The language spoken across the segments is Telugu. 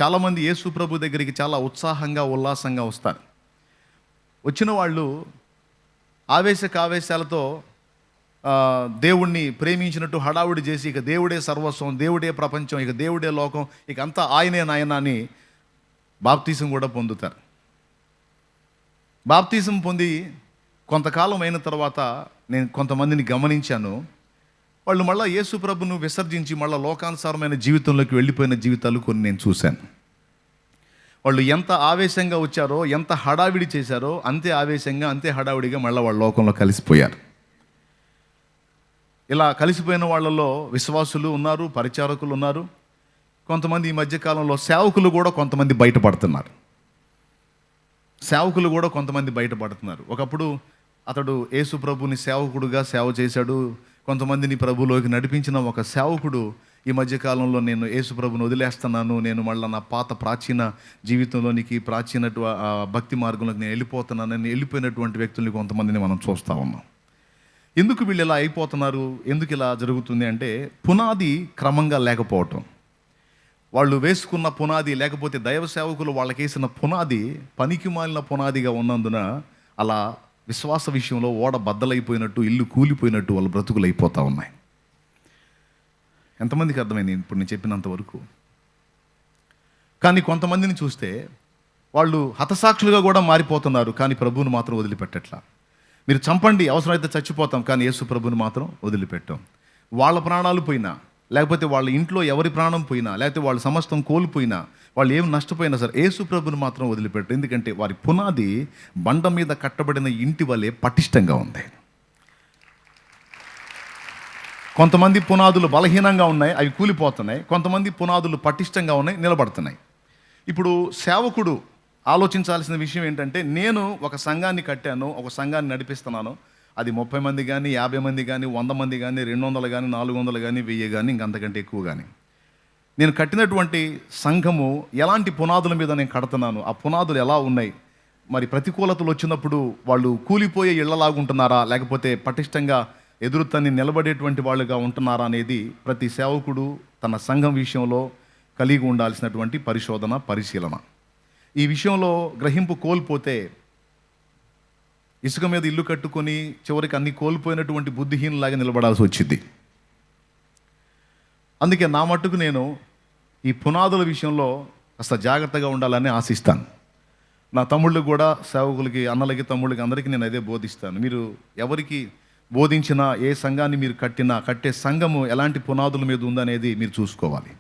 చాలామంది యేసు ప్రభు దగ్గరికి చాలా ఉత్సాహంగా ఉల్లాసంగా వస్తారు. వచ్చిన వాళ్ళు ఆవేశాలతో దేవుణ్ణి ప్రేమించినట్టు హడావుడి చేసి ఇక దేవుడే సర్వస్వం, దేవుడే ప్రపంచం, ఇక దేవుడే లోకం, ఇక అంతా ఆయనే నాయన అని బాప్తీసం కూడా పొందుతారు. బాప్తీసం పొంది కొంతకాలం అయిన తర్వాత నేను కొంతమందిని గమనించాను. వాళ్ళు మళ్ళీ యేసు ప్రభును విసర్జించి మళ్ళీ లోకానుసారమైన జీవితంలోకి వెళ్ళిపోయిన జీవితాలు కొన్ని నేను చూశాను. వాళ్ళు ఎంత ఆవేశంగా వచ్చారో, ఎంత హడావిడి చేశారో అంతే ఆవేశంగా, అంతే హడావిడిగా మళ్ళీ వాళ్ళ లోకంలో కలిసిపోయారు. ఇలా కలిసిపోయిన వాళ్ళలో విశ్వాసులు ఉన్నారు, పరిచారకులు ఉన్నారు. కొంతమంది ఈ మధ్యకాలంలో సేవకులు కూడా కొంతమంది బయటపడుతున్నారు. ఒకప్పుడు అతడు యేసు ప్రభుని సేవకుడుగా సేవ చేశాడు, కొంతమందిని ప్రభులోకి నడిపించిన ఒక సేవకుడు ఈ మధ్యకాలంలో నేను యేసు ప్రభుని వదిలేస్తున్నాను, నేను మళ్ళీ నా పాత ప్రాచీన జీవితంలోనికి, ప్రాచీన భక్తి మార్గంలోకి నేను వెళ్ళిపోతున్నానని వెళ్ళిపోయినటువంటి వ్యక్తుల్ని కొంతమందిని మనం చూస్తూ ఉన్నాం. ఎందుకు వీళ్ళు ఇలా అయిపోతున్నారు, ఎందుకు ఇలా జరుగుతుంది అంటే పునాది క్రమంగా లేకపోవటం. వాళ్ళు వేసుకున్న పునాది, లేకపోతే దైవ సేవకులు వాళ్ళకేసిన పునాది పనికి మాలిన పునాదిగా ఉన్నందున అలా విశ్వాస విషయంలో ఓడ బద్దలైపోయినట్టు, ఇల్లు కూలిపోయినట్టు వాళ్ళ బ్రతుకులు అయిపోతూ ఉన్నాయి. ఎంతమందికి అర్థమైంది ఇప్పుడు నేను చెప్పినంత వరకు? కానీ కొంతమందిని చూస్తే వాళ్ళు హతసాక్షులుగా కూడా మారిపోతున్నారు, కానీ ప్రభువుని మాత్రం వదిలిపెట్టట్లా. మీరు చంపండి, అవసరమైతే చచ్చిపోతాం, కానీ యేసు ప్రభుని మాత్రం వదిలిపెట్టాం. వాళ్ళ ప్రాణాలు పోయినా, లేకపోతే వాళ్ళ ఇంట్లో ఎవరి ప్రాణం పోయినా, లేకపోతే వాళ్ళ సమస్తం కోల్పోయినా, వాళ్ళు ఏం నష్టపోయినా సరే యేసు ప్రభుని మాత్రం వదిలిపెట్టారు. ఎందుకంటే వారి పునాది బండ మీద కట్టబడిన ఇంటి వలె పటిష్టంగా ఉంది. కొంతమంది పునాదులు బలహీనంగా ఉన్నాయి, అవి కూలిపోతున్నాయి. కొంతమంది పునాదులు పటిష్టంగా ఉన్నాయి, నిలబడుతున్నాయి. ఇప్పుడు సేవకుడు ఆలోచించాల్సిన విషయం ఏంటంటే, నేను ఒక సంఘాన్ని కట్టాను, ఒక సంఘాన్ని నడిపిస్తున్నాను. అది 30 మంది కానీ, 50 మంది కానీ, 100 మంది కానీ, 200 కానీ, 400 కానీ, 1000 కానీ, ఇంకంతకంటే ఎక్కువ కానీ, నేను కట్టినటువంటి సంఘము ఎలాంటి పునాదుల మీద నేను కడుతున్నాను, ఆ పునాదులు ఎలా ఉన్నాయి, మరి ప్రతికూలతలు వచ్చినప్పుడు వాళ్ళు కూలిపోయే ఇళ్లలాగుంటున్నారా, లేకపోతే పటిష్టంగా ఎదురుతన్ని నిలబడేటువంటి వాళ్ళుగా ఉంటున్నారా అనేది ప్రతి సేవకుడు తన సంఘం విషయంలో కలిగి ఉండాల్సినటువంటి పరిశీలన. ఈ విషయంలో గ్రహింపు కోల్పోతే ఇసుక మీద ఇల్లు కట్టుకొని చివరికి అన్ని కోల్పోయినటువంటి బుద్ధిహీనులాగా నిలబడాల్సి వచ్చింది. అందుకే నా మట్టుకు నేను ఈ పునాదుల విషయంలో కాస్త జాగ్రత్తగా ఉండాలని ఆశిస్తాను. నా తమ్ముళ్ళు కూడా, సేవకులకి, అన్నలకి, తమ్ముళ్ళకి, అందరికీ నేను అదే బోధిస్తాను. మీరు ఎవరికి బోధించినా, ఏ సంఘాన్ని మీరు కట్టే సంఘము ఎలాంటి పునాదుల మీద ఉందనేది మీరు చూసుకోవాలి.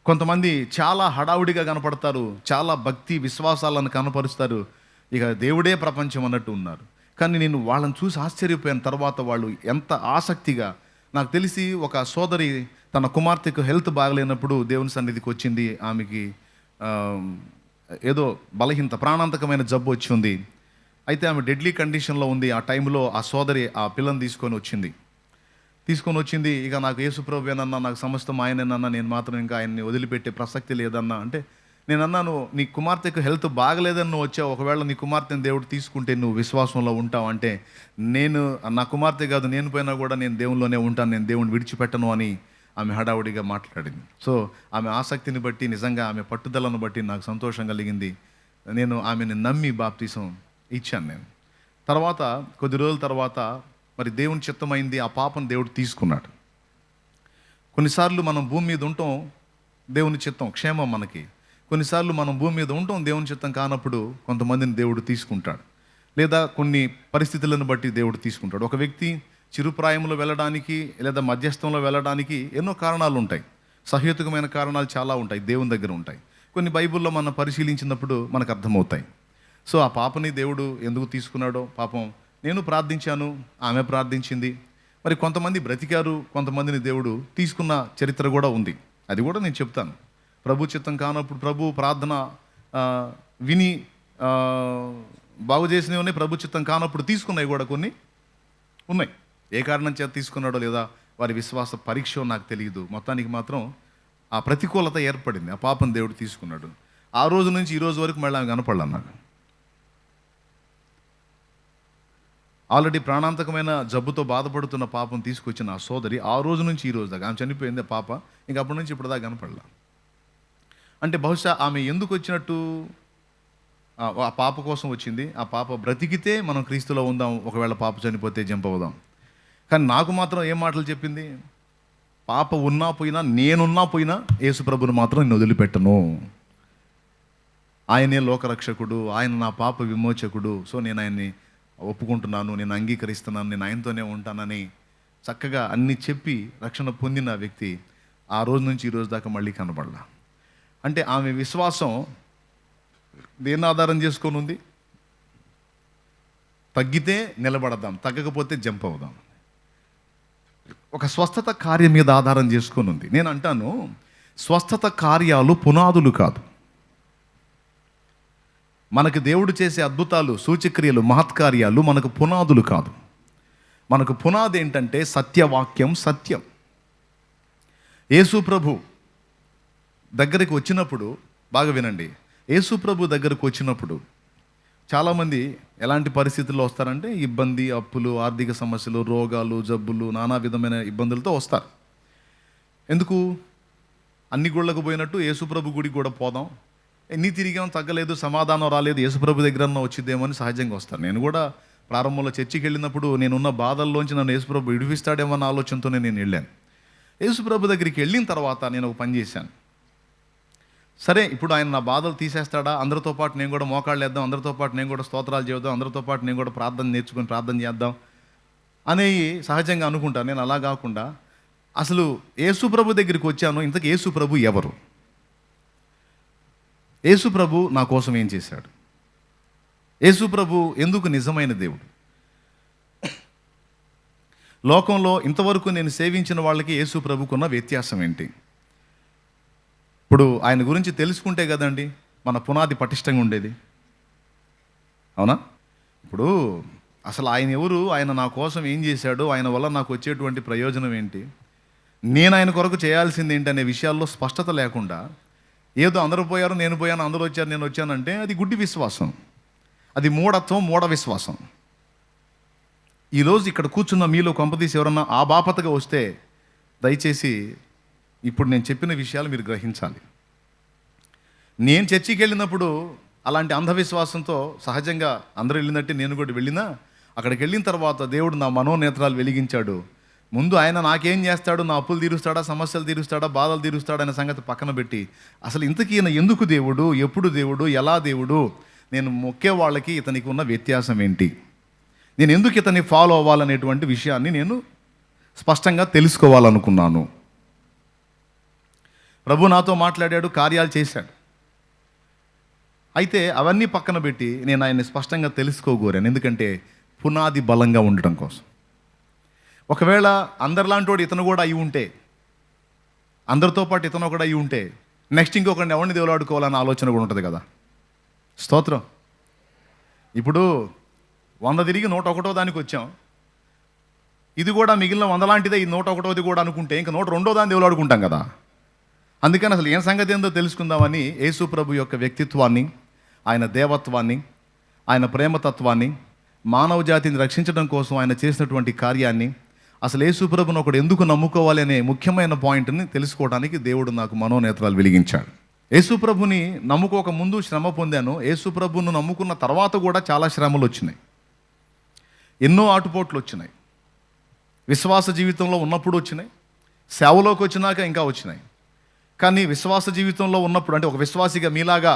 కొంతమంది చాలా హడావుడిగా కనపడతారు, చాలా భక్తి విశ్వాసాలను కనపరుస్తారు, ఇక దేవుడే ప్రపంచం అన్నట్టు ఉన్నారు. కానీ నేను వాళ్ళని చూసి ఆశ్చర్యపోయిన తర్వాత వాళ్ళు ఎంత ఆసక్తిగా, నాకు తెలిసి ఒక సోదరి తన కుమార్తెకు హెల్త్ బాగలేనప్పుడు దేవుని సన్నిధికి వచ్చింది. ఆమెకి ఏదో బలహీనత, ప్రాణాంతకమైన జబ్బు వచ్చింది. అయితే ఆమె డెడ్లీ కండిషన్లో ఉంది. ఆ టైంలో ఆ సోదరి ఆ పిల్లని తీసుకొని వచ్చింది. ఇక నాకు యేసు ప్రభువేనన్నా, నాకు సమస్తం ఆయనేనన్నా, నేను మాత్రం ఇంకా ఆయన్ని వదిలిపెట్టే ప్రసక్తి లేదన్నా. అంటే నేను అన్నాను, నీ కుమార్తెకు హెల్త్ బాగలేదని నువ్వు వచ్చావు, ఒకవేళ నీ కుమార్తెను దేవుడు తీసుకుంటే నువ్వు విశ్వాసంలో ఉంటావు అంటే, నేను నా కుమార్తె కాదు, నేను పోయినా కూడా నేను దేవునిలోనే ఉంటాను, నేను దేవుని విడిచిపెట్టను అని ఆమె హడావుడిగా మాట్లాడింది. సో ఆమె ఆసక్తిని బట్టి, నిజంగా ఆమె పట్టుదలను బట్టి నాకు సంతోషం కలిగింది. నేను ఆమెను నమ్మి బాప్తీసం ఇచ్చాను. నేను తర్వాత కొద్ది రోజుల తర్వాత మరి దేవుని చిత్తమైంది, ఆ పాపను దేవుడు తీసుకున్నాడు. కొన్నిసార్లు మనం భూమి మీద ఉంటాం, దేవుని చిత్తం క్షేమం మనకి. కొన్నిసార్లు మనం భూమి మీద ఉంటాం, దేవుని చిత్తం కానప్పుడు కొంతమందిని దేవుడు తీసుకుంటాడు, లేదా కొన్ని పరిస్థితులను బట్టి దేవుడు తీసుకుంటాడు. ఒక వ్యక్తి చిరుప్రాయంలో వెళ్ళడానికి, లేదా మధ్యస్థంలో వెళ్ళడానికి ఎన్నో కారణాలు ఉంటాయి. సహేతుకమైన కారణాలు చాలా ఉంటాయి, దేవుని దగ్గర ఉంటాయి. కొన్ని బైబిల్లో మనం పరిశీలించినప్పుడు మనకు అర్థమవుతాయి. సో ఆ పాపని దేవుడు ఎందుకు తీసుకున్నాడో, పాపం నేను ప్రార్థించాను, ఆమె ప్రార్థించింది. మరి కొంతమంది బ్రతికారు, కొంతమందిని దేవుడు తీసుకున్న చరిత్ర కూడా ఉంది. అది కూడా నేను చెప్తాను. ప్రభు చిత్తం కానప్పుడు, ప్రభు ప్రార్థన విని బాగు చేసినవి ప్రభు చిత్తం కానప్పుడు తీసుకున్నవి కూడా కొన్ని ఉన్నాయి. ఏ కారణం చేత తీసుకున్నాడో, లేదా వారి విశ్వాస పరీక్ష నాకు తెలియదు. మొత్తానికి మాత్రం ఆ ప్రతికూలత ఏర్పడింది, ఆ పాపను దేవుడు తీసుకున్నాడు. ఆ రోజు నుంచి ఈ రోజు వరకు మళ్ళీ ఆమె కనపడన్నాడు. ఆల్రెడీ ప్రాణాంతకమైన జబ్బుతో బాధపడుతున్న పాపం తీసుకొచ్చిన ఆ సోదరి ఆ రోజు నుంచి ఈ రోజు దాకా, ఆమె చనిపోయింది పాప, ఇంక అప్పటి నుంచి ఇప్పుడు దాకా కనపడలా. అంటే బహుశా ఆమె ఎందుకు వచ్చినట్టు? ఆ పాప కోసం వచ్చింది. ఆ పాప బ్రతికితే మనం క్రీస్తులో ఉందాం, ఒకవేళ పాప చనిపోతే జంప్ అవుదాం. కానీ నాకు మాత్రం ఏం మాటలు చెప్పింది? పాప ఉన్నా పోయినా, నేనున్నా పోయినా యేసుప్రభుని మాత్రం నేను వదిలిపెట్టను. ఆయనే లోకరక్షకుడు, ఆయన నా పాప విమోచకుడు. సో నేను ఆయన్ని ఒప్పుకుంటున్నాను, నేను అంగీకరిస్తున్నాను, నేను ఆయనతోనే ఉంటానని చక్కగా అన్ని చెప్పి రక్షణ పొందిన వ్యక్తి ఆ రోజు నుంచి ఈ రోజు దాకా మళ్ళీ కనబడలా. అంటే ఆమె విశ్వాసం దేన్ని ఆధారం చేసుకొని ఉంది? తగ్గితే నిలబడదాం, తగ్గకపోతే జంప్ అవుదాం. ఒక స్వస్థత కార్యం మీద ఆధారం చేసుకొని ఉంది. నేను అంటాను, స్వస్థత కార్యాలు పునాదులు కాదు. మనకు దేవుడు చేసే అద్భుతాలు, సూచక్రియలు, మహత్కార్యాలు మనకు పునాదులు కాదు. మనకు పునాది ఏంటంటే సత్యవాక్యం, సత్యం. యేసు ప్రభు దగ్గరికి వచ్చినప్పుడు, బాగా వినండి, యేసు ప్రభు దగ్గరకు వచ్చినప్పుడు చాలామంది ఎలాంటి పరిస్థితుల్లో వస్తారంటే ఇబ్బంది, అప్పులు, ఆర్థిక సమస్యలు, రోగాలు, జబ్బులు, నానా విధమైన ఇబ్బందులతో వస్తారు. ఎందుకు? అన్ని గుళ్ళకు పోయినట్టు యేసుప్రభు గుడికి కూడా పోదాం, ఎన్ని తిరిగాం తగ్గలేదు, సమాధానం రాలేదు, యేసుప్రభు దగ్గరన్నా వచ్చిద్దేమో అని సహజంగా వస్తాను. నేను కూడా ప్రారంభంలో చర్చికి వెళ్ళినప్పుడు నేనున్న బాధల్లోంచి నన్ను యేసుప్రభు విడిపిస్తాడేమో అన్న ఆలోచనతోనే నేను వెళ్ళాను. యేసుప్రభు దగ్గరికి వెళ్ళిన తర్వాత నేను ఒక పని చేశాను. సరే, ఇప్పుడు ఆయన నా బాధలు తీసేస్తాడా, అందరితో పాటు నేను కూడా మోకాళ్ళు వేద్దాం, అందరితో పాటు నేను కూడా స్తోత్రాలు చేద్దాం, అందరితో పాటు నేను కూడా ప్రార్థన నేర్చుకొని ప్రార్థన చేద్దాం అనేవి సహజంగా అనుకుంటాను. నేను అలా కాకుండా అసలు యేసుప్రభు దగ్గరికి వచ్చాను. ఇంతకు యేసుప్రభు ఎవరు? యేసుప్రభు నా కోసం ఏం చేశాడు? యేసుప్రభు ఎందుకు నిజమైన దేవుడు? లోకంలో ఇంతవరకు నేను సేవించిన వాళ్ళకి యేసుప్రభుకున్న వ్యత్యాసం ఏంటి? ఇప్పుడు ఆయన గురించి తెలుసుకుంటే కదండి మన పునాది పటిష్టంగా ఉండేది, అవునా? ఇప్పుడు అసలు ఆయన ఎవరు, ఆయన నా కోసం ఏం చేశాడు, ఆయన వల్ల నాకు వచ్చేటువంటి ప్రయోజనం ఏంటి, నేను ఆయన కొరకు చేయాల్సింది ఏంటి అనే విషయాల్లో స్పష్టత లేకుండా ఏదో అందరూ పోయారు నేను పోయాను, అందరూ వచ్చారు నేను వచ్చానంటే అది గుడ్డి విశ్వాసం, అది మూఢత్వం, మూఢ విశ్వాసం. ఈరోజు ఇక్కడ కూర్చున్న మీలో కొంపదీసి ఎవరన్నా ఆ బాపతగా వస్తే దయచేసి ఇప్పుడు నేను చెప్పిన విషయాలు మీరు గ్రహించాలి. నేను చర్చికి వెళ్ళినప్పుడు అలాంటి అంధవిశ్వాసంతో సహజంగా అందరూ వెళ్ళినట్టే నేను కూడా వెళ్ళినా, అక్కడికి వెళ్ళిన తర్వాత దేవుడు నా మనోనేత్రాలు వెలిగించాడు. ముందు ఆయన నాకేం చేస్తాడు, నా అప్పులు తీరుస్తాడా, సమస్యలు తీరుస్తాడా, బాధలు తీరుస్తాడా అనే సంగతి పక్కన పెట్టి అసలు ఇంతకీ ఈయన ఎందుకు దేవుడు, ఎప్పుడు దేవుడు, ఎలా దేవుడు, నేను మొక్కే వాళ్ళకి ఇతనికి ఉన్న వ్యత్యాసం ఏంటి, నేను ఎందుకు ఇతన్ని ఫాలో అవ్వాలనేటువంటి విషయాన్ని నేను స్పష్టంగా తెలుసుకోవాలనుకున్నాను. ప్రభు నాతో మాట్లాడాడు, కార్యాలు చేశాడు. అయితే అవన్నీ పక్కన పెట్టి నేను ఆయన్ని స్పష్టంగా తెలుసుకోగోరాను. ఎందుకంటే పునాది బలంగా ఉండటం కోసం. ఒకవేళ అందరిలాంటి వాడు ఇతను కూడా అయి ఉంటే, అందరితో పాటు ఇతను కూడా అయి ఉంటే నెక్స్ట్ ఇంకొకరిని ఎవరిని దేవులాడుకోవాలన్న ఆలోచన కూడా ఉంటుంది కదా. స్తోత్రం. ఇప్పుడు 100 తిరిగి 101వ దానికి వచ్చాం. ఇది కూడా మిగిలిన 100 లాంటిదే, ఈ 101వది కూడా అనుకుంటే ఇంకా 102వ దాన్ని దేవులాడుకుంటాం కదా. అందుకని అసలు ఏం సంగతి ఏందో తెలుసుకుందామని యేసు ప్రభు యొక్క వ్యక్తిత్వాన్ని, ఆయన దేవత్వాన్ని, ఆయన ప్రేమతత్వాన్ని, మానవ జాతిని రక్షించడం కోసం ఆయన చేసినటువంటి కార్యాన్ని, అసలు యేసు ప్రభుని ఒకడు ఎందుకు నమ్ముకోవాలి అనే ముఖ్యమైన పాయింట్ని తెలుసుకోవడానికి దేవుడు నాకు మనోనేత్రాలు వెలిగించాడు. యేసు ప్రభుని నమ్ముకోక ముందు శ్రమ పొందాను. యేసు ప్రభును నమ్ముకున్న తర్వాత కూడా చాలా శ్రమలు వచ్చినాయి, ఎన్నో ఆటుపోట్లు వచ్చినాయి. విశ్వాస జీవితంలో ఉన్నప్పుడు వచ్చినాయి, సేవలోకి వచ్చినాక ఇంకా వచ్చినాయి. కానీ విశ్వాస జీవితంలో ఉన్నప్పుడు, అంటే ఒక విశ్వాసిగా మీలాగా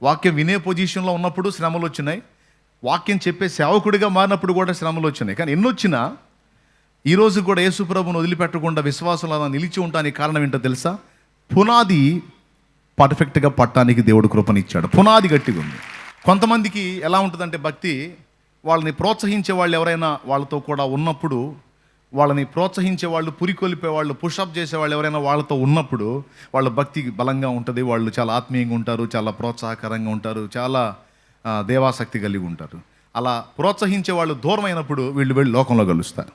వాక్యం వినే పొజిషన్లో ఉన్నప్పుడు శ్రమలు వచ్చినాయి, వాక్యం చెప్పే సేవకుడిగా మారినప్పుడు కూడా శ్రమలు వచ్చినాయి. కానీ ఎన్ని వచ్చినా ఈరోజు కూడా యేసు ప్రభువును వదిలిపెట్టకుండా విశ్వాసంలో అలా నిలిచి ఉండడానికి కారణం ఏంటో తెలుసా? పునాది పర్ఫెక్ట్గా పట్టడానికి దేవుడు కృపనిచ్చాడు. పునాది గట్టిగా ఉంది. కొంతమందికి ఎలా ఉంటుందంటే భక్తి, వాళ్ళని ప్రోత్సహించే వాళ్ళు ఎవరైనా వాళ్ళతో కూడా ఉన్నప్పుడు, వాళ్ళని ప్రోత్సహించే వాళ్ళు, పురికొలిపే వాళ్ళు, పుషప్ చేసేవాళ్ళు ఎవరైనా వాళ్ళతో ఉన్నప్పుడు వాళ్ళ భక్తి బలంగా ఉంటుంది, వాళ్ళు చాలా ఆత్మీయంగా ఉంటారు, చాలా ప్రోత్సాహకరంగా ఉంటారు, చాలా దేవాసక్తి కలిగి ఉంటారు. అలా ప్రోత్సహించే వాళ్ళు దూరం అయినప్పుడు వీళ్ళు వెళ్ళి లోకంలో కలుస్తారు.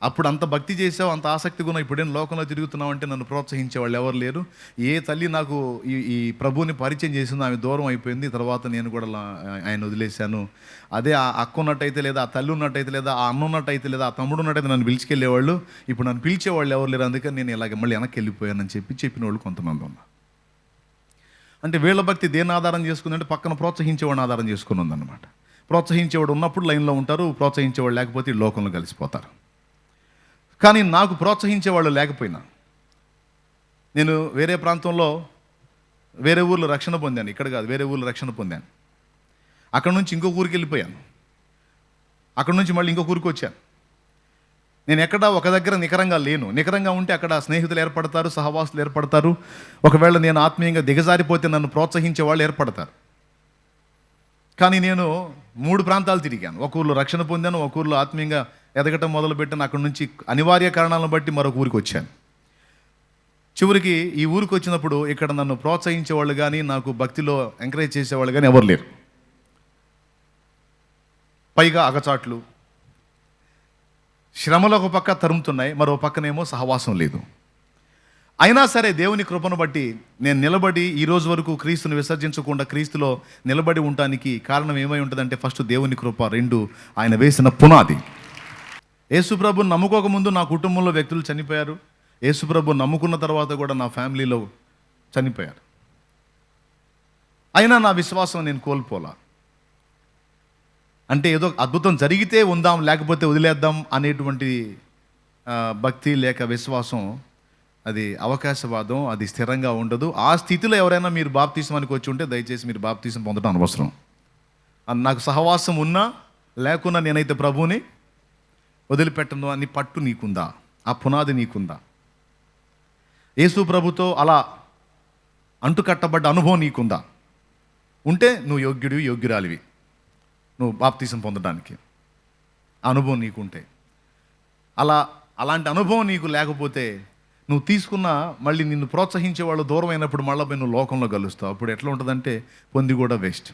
అప్పుడు అంత భక్తి చేసావు, అంత ఆసక్తిగా ఉన్నావు, ఇప్పుడేం లోకంలో తిరుగుతున్నావు అంటే నన్ను ప్రోత్సహించే వాళ్ళు ఎవరు లేరు. ఏ తల్లి నాకు ఈ ప్రభువుని పరిచయం చేసిందో ఆమె దూరం అయిపోయింది, తర్వాత నేను కూడా ఆయన వదిలేశాను. అదే ఆ అక్క ఉన్నట్టయితే, లేదా ఆ తల్లి ఉన్నట్టయితే, లేదా ఆ అన్న ఉన్నట్టయితే, లేదా ఆ తమ్ముడు ఉన్నట్టయితే నన్ను పిలిచికెళ్ళేవాళ్ళు, ఇప్పుడు నన్ను పిలిచేవాళ్ళు ఎవరు లేరు, అందుకని నేను ఇలాగ మళ్ళీ వెనక్కి వెళ్ళిపోయానని చెప్పిన వాళ్ళు కొంతమంది ఉన్నారు. అంటే వీళ్ళ భక్తి దేన్ని ఆధారం చేసుకుందంటే పక్కన ప్రోత్సహించేవాడిని ఆధారం చేసుకుని ఉందన్నమాట. ప్రోత్సహించేవాడు ఉన్నప్పుడు లైన్లో ఉంటారు, ప్రోత్సహించేవాడు లేకపోతే ఈ లోకంలో కలిసిపోతారు. కానీ నాకు ప్రోత్సహించేవాళ్ళు లేకపోయినా, నేను వేరే ప్రాంతంలో వేరే ఊర్లో రక్షణ పొందాను, ఇక్కడ కాదు వేరే ఊర్లో రక్షణ పొందాను. అక్కడ నుంచి ఇంకొక ఊరికి వెళ్ళిపోయాను, అక్కడ నుంచి మళ్ళీ ఇంకొక ఊరికి వచ్చాను. నేను ఎక్కడ ఒక దగ్గర నికరంగా లేను. నికరంగా ఉంటే అక్కడ స్నేహితులు ఏర్పడతారు, సహవాసులు ఏర్పడతారు. ఒకవేళ నేను ఆత్మీయంగా దిగజారిపోతే నన్ను ప్రోత్సహించే వాళ్ళు ఏర్పడతారు. కానీ నేను 3 ప్రాంతాలు తిరిగాను. ఒక ఊర్లో రక్షణ పొందాను, ఒక ఊర్లో ఆత్మీయంగా ఎదగటం మొదలుపెట్టాను. అక్కడి నుంచి అనివార్య కారణాలను బట్టి మరొక ఊరికి వచ్చాను. చివరికి ఈ ఊరికి వచ్చినప్పుడు ఇక్కడ నన్ను ప్రోత్సహించేవాళ్ళు కానీ, నాకు భక్తిలో ఎంకరేజ్ చేసేవాళ్ళు కానీ ఎవరు లేరు. పైగా అగచాట్లు, శ్రమలు ఒక పక్క తరుముతున్నాయి, మరో పక్కనేమో సహవాసం లేదు. అయినా సరే దేవుని కృపను బట్టి నేను నిలబడి ఈ రోజు వరకు క్రీస్తుని విసర్జించకుండా క్రీస్తులో నిలబడి ఉండటానికి కారణం ఏమై ఉంటుందంటే, ఫస్ట్ దేవుని కృప, 2 ఆయన వేసిన పునాది. యేసుప్రభుని నమ్ముకోకముందు నా కుటుంబంలో వ్యక్తులు చనిపోయారు. యేసుప్రభు నమ్ముకున్న తర్వాత కూడా నా ఫ్యామిలీలో చనిపోయారు. అయినా నా విశ్వాసం నేను కోల్పోలా. అంటే ఏదో అద్భుతం జరిగితే ఉందాం, లేకపోతే వదిలేద్దాం అనేటువంటి భక్తి లేక విశ్వాసం, అది అవకాశవాదం, అది స్థిరంగా ఉండదు. ఆ స్థితిలో ఎవరైనా మీరు బాప్తీసానికి వచ్చి ఉంటే దయచేసి మీరు బాప్తీసం పొందడం అనవసరం. నాకు సహవాసం ఉన్నా లేకున్నా నేనైతే ప్రభువుని వదిలిపెట్టను అని పట్టు నీకుందా? ఆ పునాది నీకుందా? యేసు ప్రభుతో అలా అంటుకట్టబడ్డ అనుభవం నీకుందా? ఉంటే నువ్వు యోగ్యురాలివి, నువ్వు బాప్తీసం పొందడానికి. అనుభవం నీకుంటే. అలాంటి అనుభవం నీకు లేకపోతే నువ్వు తీసుకున్న మళ్ళీ నిన్ను ప్రోత్సహించే వాళ్ళు దూరం అయినప్పుడు మళ్ళీ పోయి నువ్వు లోకంలో కలుస్తావు. అప్పుడు ఎట్లా ఉంటుందంటే పొంది కూడా వేస్ట్.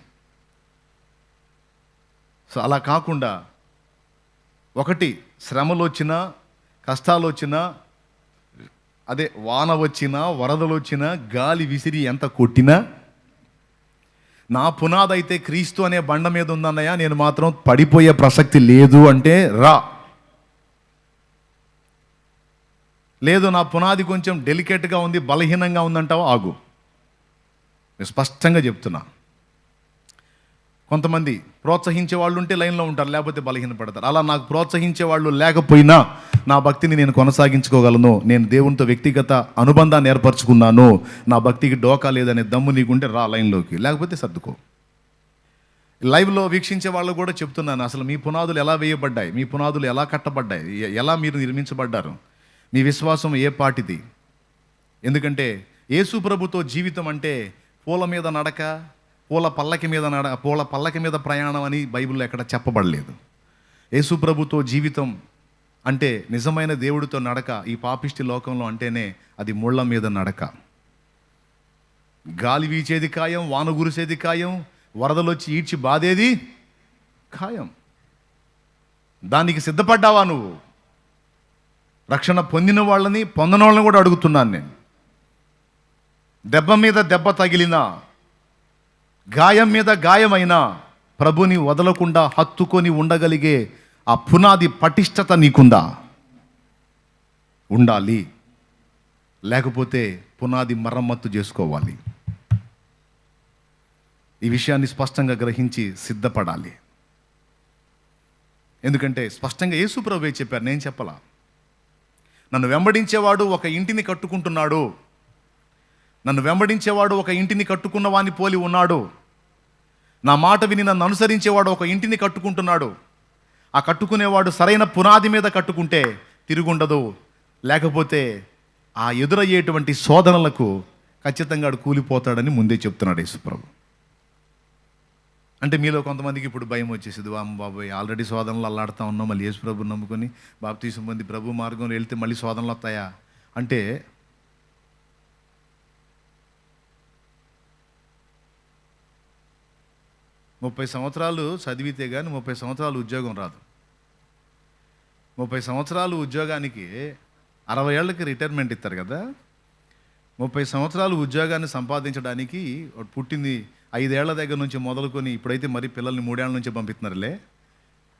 సో అలా కాకుండా, ఒకటి శ్రమలు వచ్చినా, కష్టాలు వచ్చినా, అదే వాన వచ్చినా, వరదలు వచ్చినా, గాలి విసిరి ఎంత కొట్టినా, నా పునాది అయితే క్రీస్తు అనే బండ మీద ఉందన్నయ్య, నేను మాత్రం పడిపోయే ప్రసక్తి లేదు అంటే రా. లేదు నా పునాది కొంచెం డెలికేట్గా ఉంది, బలహీనంగా ఉందంటావా, ఆగు. నేను స్పష్టంగా చెప్తున్నా. కొంతమంది ప్రోత్సహించే వాళ్ళు ఉంటే లైన్లో ఉంటారు, లేకపోతే బలహీనపడతారు. అలా నాకు ప్రోత్సహించే వాళ్ళు లేకపోయినా నా భక్తిని నేను కొనసాగించుకోగలను. నేను దేవునితో వ్యక్తిగత అనుబంధాన్ని ఏర్పరచుకున్నాను, నా భక్తికి డోకా లేదనే దమ్ము నీకుంటే రా లైన్లోకి, లేకపోతే సర్దుకో. లైవ్లో వీక్షించే వాళ్ళు కూడా చెప్తున్నాను, అసలు మీ పునాదులు ఎలా వేయబడ్డాయి, మీ పునాదులు ఎలా కట్టబడ్డాయి, ఎలా మీరు నిర్మించబడ్డారు, మీ విశ్వాసం ఏ పాటిది? ఎందుకంటే యేసు ప్రభుతో జీవితం అంటే పూల మీద నడక, పూల పల్లకి మీద ప్రయాణం అని బైబిల్లో ఎక్కడ చెప్పబడలేదు. యేసు ప్రభుతో జీవితం అంటే నిజమైన దేవుడితో నడక ఈ పాపిష్టి లోకంలో అంటేనే అది ముళ్ళ మీద నడక. గాలి వీచేది ఖాయం, వాన గురిసేది ఖాయం, వరదలొచ్చి ఈడ్చి బాధేది ఖాయం. దానికి సిద్ధపడ్డావా నువ్వు? రక్షణ పొందిన వాళ్ళని, పొందని వాళ్ళని కూడా అడుగుతున్నాను నేను. దెబ్బ మీద దెబ్బ తగిలినా, గాయం మీద గాయమైనా ప్రభుని వదలకుండా హత్తుకొని ఉండగలిగే ఆ పునాది పటిష్టత నీకుందా? ఉండాలి. లేకపోతే పునాది మరమ్మత్తు చేసుకోవాలి. ఈ విషయాన్ని స్పష్టంగా గ్రహించి సిద్ధపడాలి. ఎందుకంటే స్పష్టంగా యేసు ప్రభువే చెప్పారు, నేను చెప్పలా. నన్ను వెంబడించేవాడు ఒక ఇంటిని కట్టుకుంటున్నాడు, నన్ను వెంబడించేవాడు ఒక ఇంటిని కట్టుకున్న వాని పోలి ఉన్నాడు. నా మాట విని నన్ను అనుసరించేవాడు ఒక ఇంటిని కట్టుకుంటున్నాడు. ఆ కట్టుకునేవాడు సరైన పునాది మీద కట్టుకుంటే తిరుగుండదు, లేకపోతే ఆ ఎదురయ్యేటువంటి శోధనలకు ఖచ్చితంగా కూలిపోతాడని ముందే చెప్తున్నాడు యేసుప్రభు. అంటే మీలో కొంతమందికి ఇప్పుడు భయం వచ్చేసింది, అమ్మ బాబాయ్ ఆల్రెడీ శోధనలు అల్లాడుతూ ఉన్నాం, మళ్ళీ యేసుప్రభుని నమ్ముకొని బాప్తీసం పొంది ప్రభు మార్గంలో వెళ్తే మళ్ళీ శోధనలు వస్తాయా అంటే, ముప్పై సంవత్సరాలు చదివితే కానీ 30 సంవత్సరాలు ఉద్యోగం రాదు. 30 సంవత్సరాలు ఉద్యోగానికి 60 ఏళ్ళకి రిటైర్మెంట్ ఇస్తారు కదా. 30 సంవత్సరాలు ఉద్యోగాన్ని సంపాదించడానికి పుట్టింది 5 ఏళ్ల దగ్గర నుంచి మొదలుకొని ఇప్పుడైతే మరి పిల్లల్ని 3 ఏళ్ల నుంచి పంపిస్తున్నారులే.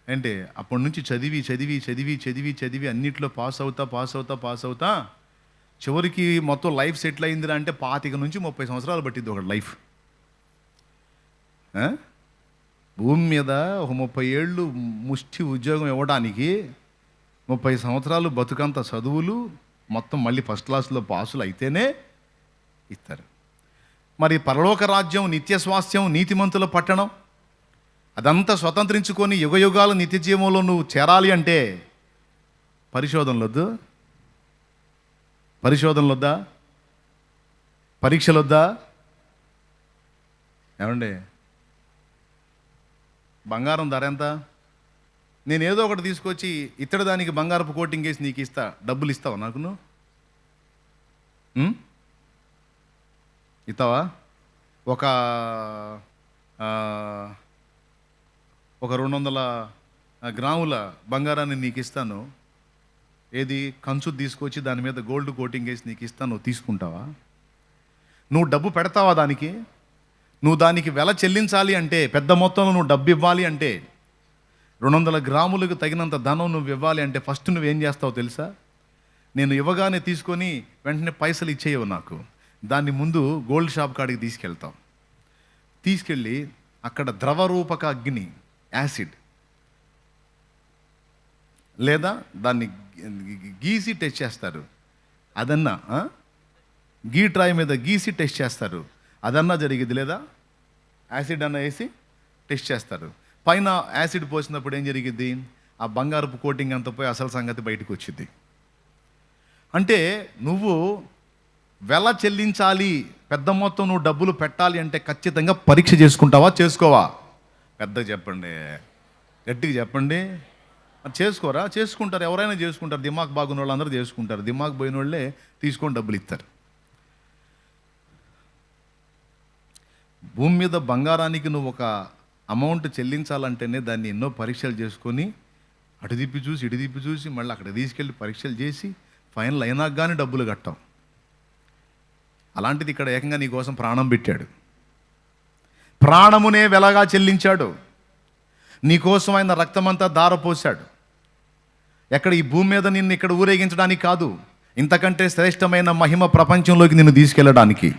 అంటే అప్పటి నుంచి చదివి చదివి చదివి చదివి చదివి అన్నిట్లో పాస్ అవుతా చివరికి మొత్తం లైఫ్ సెటిల్ అయిందిరా అంటే 25 నుంచి 30 సంవత్సరాలు పట్టింది ఒక లైఫ్. భూమి మీద ఒక 30 ఏళ్ళు ముష్టి ఉద్యోగం ఇవ్వడానికి 30 సంవత్సరాలు బతుకంత చదువులు మొత్తం మళ్ళీ ఫస్ట్ క్లాస్లో పాసులు అయితేనే ఇస్తారు. మరి పరలోక రాజ్యం, నిత్య స్వాస్థ్యం, నీతిమంతుల పట్టణం అదంతా స్వతంత్రించుకొని యుగయుగాలు నిత్య జీవంలో నువ్వు చేరాలి అంటే పరిశోధనలొద్దు, పరీక్షలొద్దా? ఏమండి, బంగారం ధర ఎంత? నేను ఏదో ఒకటి తీసుకొచ్చి ఇతడు దానికి బంగారపు కోటింగ్ వేసి నీకు ఇస్తా, డబ్బులు ఇస్తావా నాకు? నువ్వు ఇస్తావా? ఒక 200 గ్రాముల బంగారాన్ని నీకు ఇస్తాను, ఏది కంచు తీసుకొచ్చి దాని మీద గోల్డ్ కోటింగ్ వేసి నీకు ఇస్తాను, తీసుకుంటావా? నువ్వు డబ్బు పెడతావా దానికి? నువ్వు దానికి వెల చెల్లించాలి అంటే, పెద్ద మొత్తంలో నువ్వు డబ్బు ఇవ్వాలి అంటే, 200 గ్రాములకు తగినంత ధనం నువ్వు ఇవ్వాలి అంటే ఫస్ట్ నువ్వేం చేస్తావు తెలుసా? నేను ఇవ్వగానే తీసుకొని వెంటనే పైసలు ఇచ్చేయవు నాకు. దాన్ని ముందు గోల్డ్ షాప్ కాడికి తీసుకెళ్ళి అక్కడ ద్రవరూపక అగ్ని, యాసిడ్, లేదా దాన్ని గీసి టెస్ట్ చేస్తారు. అదన్నా గీట్రాయి మీద గీసి టెస్ట్ చేస్తారు. అదన్నా జరిగింది. లేదా యాసిడ్ అన్న వేసి టెస్ట్ చేస్తారు. పైన యాసిడ్ పోసినప్పుడు ఏం జరిగింది? ఆ బంగారపు కోటింగ్ అంతా పోయి అసలు సంగతి బయటకు వచ్చింది. అంటే నువ్వు వెల చెల్లించాలి, పెద్ద మొత్తం నువ్వు డబ్బులు పెట్టాలి అంటే ఖచ్చితంగా పరీక్ష చేసుకుంటావా, చేసుకోవా? పెద్దగా చెప్పండి, గట్టిగా చెప్పండి. చేసుకోరా? చేసుకుంటారు, ఎవరైనా చేసుకుంటారు. దిమాగ్ బాగున్న వాళ్ళు అందరూ చేసుకుంటారు. దిమాగ్ పోయిన వాళ్ళే తీసుకొని డబ్బులు ఇస్తారు. భూమి మీద బంగారానికి నువ్వు ఒక అమౌంట్ చెల్లించాలంటేనే దాన్ని ఎన్నో పరీక్షలు చేసుకొని అటు తిప్పి చూసి ఇటు తిప్పి చూసి మళ్ళీ అక్కడ తీసుకెళ్ళి పరీక్షలు చేసి ఫైనల్ అయినాక కానీ డబ్బులు కట్టాం. అలాంటిది ఇక్కడ ఏకంగా నీ కోసం ప్రాణం పెట్టాడు, ప్రాణమునే వెలగా చెల్లించాడు, నీకోసం ఆయన రక్తమంతా ధారపోశాడు. ఎక్కడ ఈ భూమి మీద నిన్ను ఇక్కడ ఊరేగించడానికి కాదు, ఇంతకంటే శ్రేష్టమైన మహిమ ప్రపంచంలోకి నిన్ను తీసుకెళ్ళడానికి.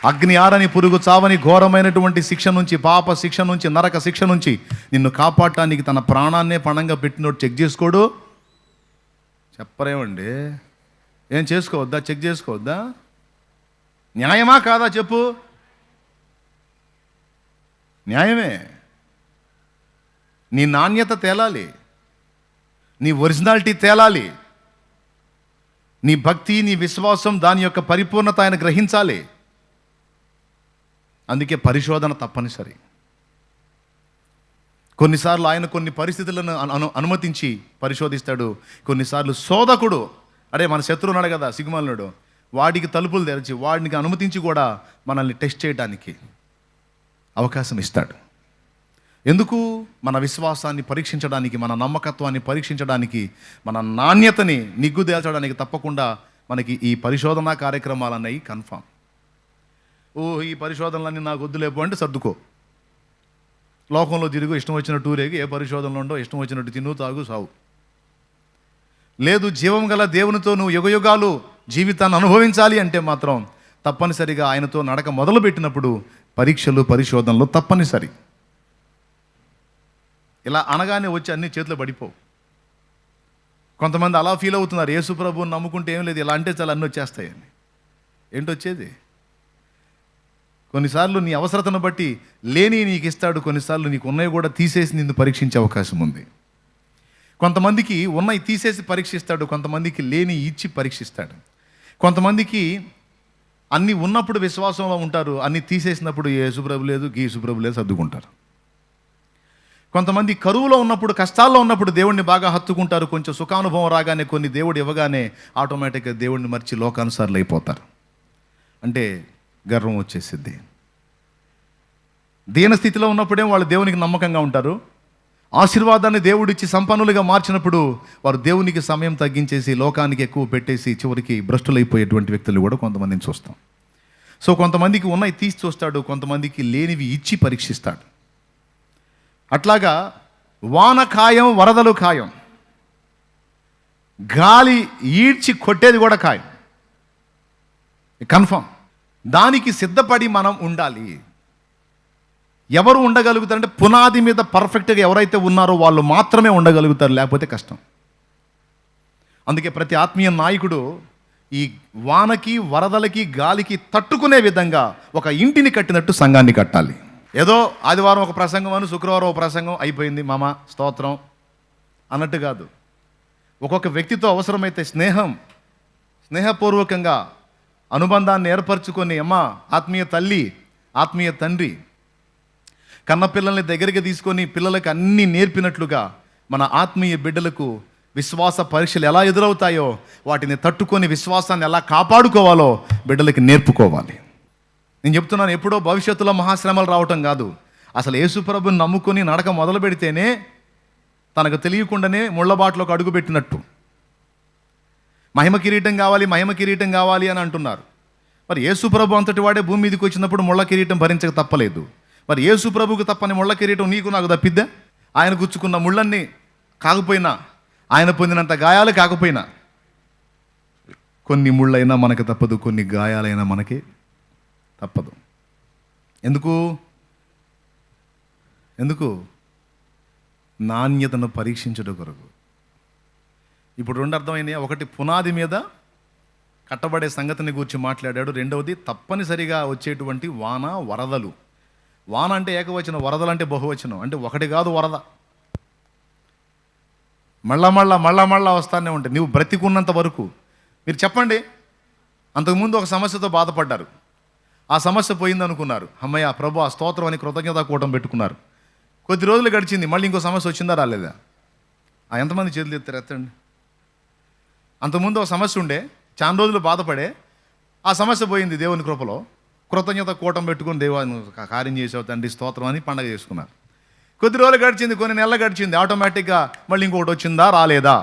అగ్ని ఆరని, పురుగు చావని ఘోరమైనటువంటి శిక్ష నుంచి, పాప శిక్ష నుంచి, నరక శిక్ష నుంచి నిన్ను కాపాడటానికి తన ప్రాణాన్నే పణంగా పెట్టినోడు చెక్ చేసుకోడు? చెప్పరేమండి? ఏం చేసుకోవద్దా? చెక్ చేసుకోవద్దా? న్యాయమా కాదా చెప్పు? న్యాయమే. నీ నాణ్యత తేలాలి, నీ ఒరిజినాలిటీ తేలాలి, నీ భక్తి, నీ విశ్వాసం, దాని యొక్క పరిపూర్ణత ఆయన గ్రహించాలి. అందుకే పరిశోధన తప్పనిసరి. కొన్నిసార్లు ఆయన కొన్ని పరిస్థితులను అనుమతించి పరిశోధిస్తాడు. కొన్నిసార్లు శోధకుడు, అడే మన శత్రువు ఉన్నాడు కదా సిగ్గుమాలినాడు, వాడికి తలుపులు తెరిచి వాడికి అనుమతించి కూడా మనల్ని టెస్ట్ చేయడానికి అవకాశం ఇస్తాడు. ఎందుకు? మన విశ్వాసాన్ని పరీక్షించడానికి, మన నమ్మకత్వాన్ని పరీక్షించడానికి, మన నాణ్యతని నిగ్గుదేల్చడానికి. తప్పకుండా మనకి ఈ పరిశోధనా కార్యక్రమాలు అన్నవి కన్ఫామ్. ఈ పరిశోధనలన్నీ నాకు వద్దులేపు అంటే సర్దుకో. లోకంలో తిరుగు, ఇష్టం వచ్చిన టూరేగి, ఏ పరిశోధనలు ఉండో ఇష్టం వచ్చినట్టు తిను, తాగు, సావు. లేదు, జీవం గల దేవునితో నువ్వు యుగయుగాలు జీవితాన్ని అనుభవించాలి అంటే మాత్రం తప్పనిసరిగా ఆయనతో నడక మొదలుపెట్టినప్పుడు పరీక్షలు, పరిశోధనలు తప్పనిసరి. ఇలా అనగానే వచ్చి అన్ని చేతిలో పడిపోవు. కొంతమంది అలా ఫీల్ అవుతున్నారు, యేసు ప్రభువుని నమ్ముకుంటే ఏం లేదు, ఇలా అంటే చాలా అన్నీ వచ్చేస్తాయని. ఏంటొచ్చేది? కొన్నిసార్లు నీ అవసరతను బట్టి లేని నీకు ఇస్తాడు, కొన్నిసార్లు నీకు ఉన్నవి కూడా తీసేసి నిన్ను పరీక్షించే అవకాశం ఉంది. కొంతమందికి ఉన్నవి తీసేసి పరీక్షిస్తాడు, కొంతమందికి లేని ఇచ్చి పరీక్షిస్తాడు. కొంతమందికి అన్నీ ఉన్నప్పుడు విశ్వాసంలో ఉంటారు, అన్నీ తీసేసినప్పుడు యేసుప్రభు లేదు, గీసుప్రభు లేదు సర్దుకుంటారు. కొంతమంది కరువులో ఉన్నప్పుడు, కష్టాల్లో ఉన్నప్పుడు దేవుడిని బాగా హత్తుకుంటారు. కొంచెం సుఖానుభవం రాగానే, కొన్ని దేవుడు ఇవ్వగానే ఆటోమేటిక్గా దేవుడిని మర్చి లోకానుసారులు అయిపోతారు. అంటే గర్వం వచ్చేసిద్ది. దీన స్థితిలో ఉన్నప్పుడే వాళ్ళు దేవునికి నమ్మకంగా ఉంటారు. ఆశీర్వాదాన్ని దేవుడిచ్చి సంపన్నులుగా మార్చినప్పుడు వారు దేవునికి సమయం తగ్గించేసి లోకానికి ఎక్కువ పెట్టేసి చివరికి భ్రష్టులైపోయేటువంటి వ్యక్తులు కూడా కొంతమందిని చూస్తాం. సో కొంతమందికి ఉన్నవి తీసి చూస్తాడు, కొంతమందికి లేనివి ఇచ్చి పరీక్షిస్తాడు. అట్లాగా వాన ఖాయం, వరదలు ఖాయం. గాలి ఈడ్చి కొట్టేది కూడా ఖాయం, కన్ఫర్మ్. దానికి సిద్ధపడి మనం ఉండాలి. ఎవరు ఉండగలుగుతారంటే పునాది మీద పర్ఫెక్ట్గా ఎవరైతే ఉన్నారో వాళ్ళు మాత్రమే ఉండగలుగుతారు, లేకపోతే కష్టం. అందుకే ప్రతి ఆత్మీయ నాయకుడు ఈ వానకి, వరదలకి, గాలికి తట్టుకునే విధంగా ఒక ఇంటిని కట్టినట్టు సంఘాన్ని కట్టాలి. ఏదో ఆదివారం ఒక ప్రసంగం అని, శుక్రవారం ఒక ప్రసంగం అయిపోయింది, మామ స్తోత్రం అన్నట్టు కాదు. ఒక్కొక్క వ్యక్తితో అవసరమైతే స్నేహపూర్వకంగా అనుబంధాన్ని ఏర్పరచుకొని, అమ్మ ఆత్మీయ తల్లి, ఆత్మీయ తండ్రి కన్నపిల్లల్ని దగ్గరికి తీసుకొని పిల్లలకు అన్నీ నేర్పినట్లుగా మన ఆత్మీయ బిడ్డలకు విశ్వాస పరీక్షలు ఎలా ఎదురవుతాయో వాటిని తట్టుకొని విశ్వాసాన్ని ఎలా కాపాడుకోవాలో బిడ్డలకి నేర్పుకోవాలి. నేను చెప్తున్నాను, ఎప్పుడో భవిష్యత్తులో మహాశ్రమలు రావటం కాదు, అసలు యేసుప్రభుని నమ్ముకొని నడక మొదలు పెడితేనే తనకు తెలియకుండానే ముళ్ళబాటలోకి అడుగుపెట్టినట్టు. మహిమ కిరీటం కావాలి అని అంటున్నారు. మరి యేసుప్రభు అంతటి వాడే భూమి మీదకి వచ్చినప్పుడు ముళ్ళ కిరీటం భరించక తప్పలేదు. మరి యేసుప్రభుకు తప్పని ముళ్ళ కిరీటం నీకు నాకు తప్పిద్దా? ఆయన గుచ్చుకున్న ముళ్ళన్నీ కాకపోయినా, ఆయన పొందినంత గాయాలు కాకపోయినా, కొన్ని ముళ్ళైనా మనకు తప్పదు, కొన్ని గాయాలైనా మనకి తప్పదు. ఎందుకు? నాణ్యతను పరీక్షించడం కొరకు. ఇప్పుడు రెండు అర్థమైనాయి. ఒకటి, పునాది మీద కట్టబడే సంగతిని గురించి మాట్లాడాడు. రెండవది, తప్పనిసరిగా వచ్చేటువంటి వాన, వరదలు. వాన అంటే ఏకవచనం, వరదలు అంటే బహువచనం. అంటే ఒకటి కాదు వరద, మళ్ళా వస్తానే ఉంటాయి నువ్వు బ్రతికున్నంత వరకు. మీరు చెప్పండి, అంతకుముందు ఒక సమస్యతో బాధపడ్డారు, ఆ సమస్య పోయిందనుకున్నారు, అమ్మయ్య ప్రభు ఆ స్తోత్రం అని కృతజ్ఞతా కూటం పెట్టుకున్నారు. కొద్ది రోజులు గడిచింది, మళ్ళీ ఇంకో సమస్య వచ్చిందా రాలేదా? ఎంతమంది చేతులు ఎత్తండి. అంతకుముందు ఒక సమస్య ఉండే, చాలా రోజులు బాధపడే, ఆ సమస్య పోయింది, దేవుని కృపలో కృతజ్ఞత కూటం పెట్టుకుని దేవాన్ని కార్యం చేసావు తండ్రి స్తోత్రం అని పండగ చేసుకున్నారు. కొద్ది రోజులు గడిచింది, కొన్ని నెలలు గడిచింది, ఆటోమేటిక్గా మళ్ళీ ఇంకొకటి వచ్చిందా రాలేదా?